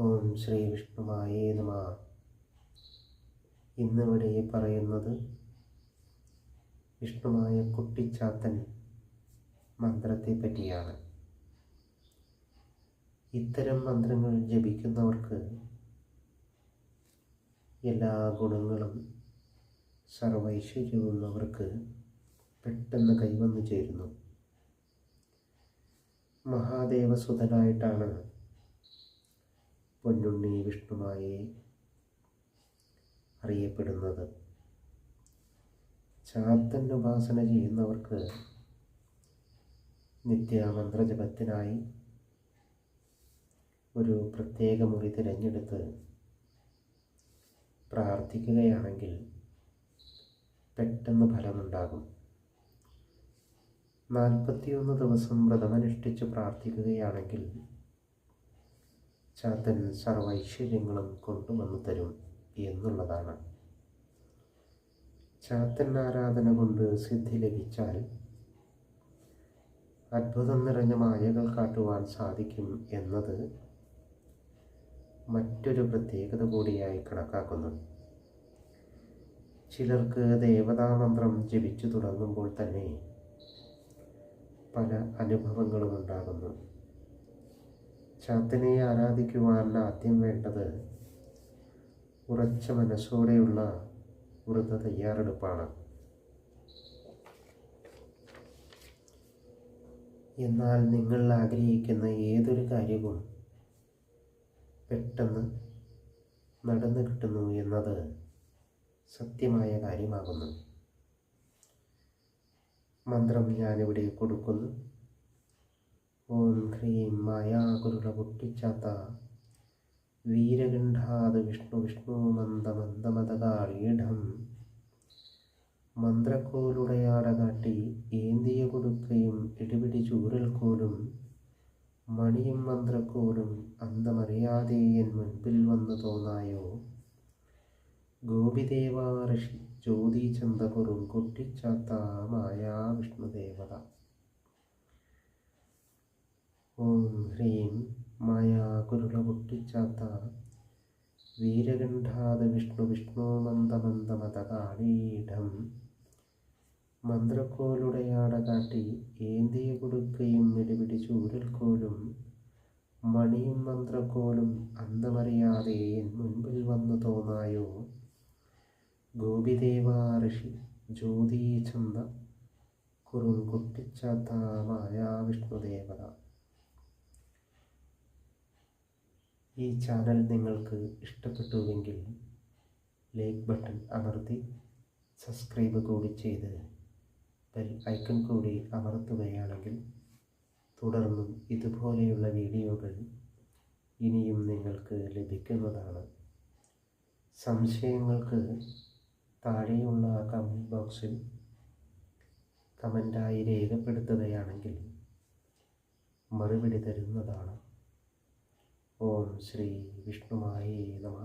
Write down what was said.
ഓം ശ്രീ വിഷ്ണുവായേ നമഃ. ഇന്നിവിടെ പറയുന്നത് വിഷ്ണുമായ കുട്ടിച്ചാത്തൻ മന്ത്രത്തെ പറ്റിയാണ്. ഇത്തരം മന്ത്രങ്ങൾ ജപിക്കുന്നവർക്ക് എല്ലാ ഗുണങ്ങളും സർവൈശ്വര്യവും അവർക്ക് പെട്ടെന്ന് കൈവന്നു ചേരുന്നു. മഹാദേവസുതനായിട്ടാണ് പൊന്നുണ്ണി വിഷ്ണുവായെ അറിയപ്പെടുന്നത്. ചാത്തൻ ഉപാസന ചെയ്യുന്നവർക്ക് നിത്യമന്ത്രജപത്തിനായി ഒരു പ്രത്യേക മുറി തിരഞ്ഞെടുത്ത് പ്രാർത്ഥിക്കുകയാണെങ്കിൽ പെട്ടെന്ന് ഫലമുണ്ടാകും. 41 ദിവസം വ്രതമനുഷ്ഠിച്ച് പ്രാർത്ഥിക്കുകയാണെങ്കിൽ ചാത്തൻ സർവൈശ്വര്യങ്ങളും കൊണ്ടുവന്നു തരും എന്നുള്ളതാണ്. ചാത്തൻ ആരാധന കൊണ്ട് സിദ്ധി ലഭിച്ചാൽ അത്ഭുതം നിറഞ്ഞ മായകൾ കാട്ടുവാൻ സാധിക്കും എന്നത് മറ്റൊരു പ്രത്യേകത കൂടിയായി കണക്കാക്കുന്നു. ചിലർക്ക് ദേവതാമന്ത്രം ജപിച്ചു തുടങ്ങുമ്പോൾ തന്നെ പല അനുഭവങ്ങളും ഉണ്ടാകുന്നു. ചാത്തനെ ആരാധിക്കുവാൻ ആദ്യം വേണ്ടത് ഉറച്ച മനസ്സോടെയുള്ള വ്രത തയ്യാറെടുപ്പാണ്. എന്നാൽ നിങ്ങൾ ആഗ്രഹിക്കുന്ന ഏതൊരു കാര്യവും പെട്ടെന്ന് നടന്നു കിട്ടുന്നു എന്നത് സത്യമായ കാര്യമാകുന്നു. മന്ത്രം ഞാനിവിടെ കൊടുക്കുന്നു. ഓം ഹ്രീം മായാകുരുള പൊട്ടിച്ചാത്ത വീരഗണ്ഠാത വിഷ്ണു വിഷ്ണു മന്ദമന്ദമതകാളീഢം മന്ത്രക്കോലുടയാട കാട്ടി ഏന്തിയ കൊടുക്കയും ഇടിപിടി ചൂരൽക്കോലും മണിയും മന്ത്രക്കോലും അന്തമറിയാതെ എൻ മുൻപിൽ വന്നു തോന്നായോ ഗോപിദേവാ ഋഷി ജ്യോതിചന്ദകുറും കുട്ടിച്ചാത്ത മായാ വിഷ്ണുദേവത. ഓം ഹ്രീം മായാകുരുള പൊട്ടിച്ചാത്ത വീരഗണ്ഠാത വിഷ്ണു വിഷ്ണു മന്ദമന്ദമതകാളീഢം മന്ത്രക്കോലുടയാട കാട്ടി ഏന്തിയ കൊടുക്കയും ഇടിപിടി ചൂരൽക്കോലും മണിയും മന്ത്രക്കോലും അന്തമറിയാതെ എൻ മുൻപിൽ വന്നു തോന്നായോ ഗോപിദേവാ ഋഷി ജ്യോതിചന്ദ കുറും കുട്ടിച്ചാത്ത മായാ വിഷ്ണുദേവത. ഈ ചാനൽ നിങ്ങൾക്ക് ഇഷ്ടപ്പെട്ടുവെങ്കിൽ ലൈക്ക് ബട്ടൺ അമർത്തി സബ്സ്ക്രൈബ് കൂടി ചെയ്ത് ബെൽ ഐക്കൺ കൂടി അമർത്തുകയാണെങ്കിൽ തുടർന്നും ഇതുപോലെയുള്ള വീഡിയോകൾ ഇനിയും നിങ്ങൾക്ക് ലഭിക്കുന്നതാണ്. സംശയങ്ങൾക്ക് താഴെയുള്ള കമൻറ്റ് ബോക്സിൽ കമൻ്റായി രേഖപ്പെടുത്തുകയാണെങ്കിൽ മറുപടി തരുന്നതാണ്. ഓം ശ്രീ വിഷ്ണുവായേ നമഃ.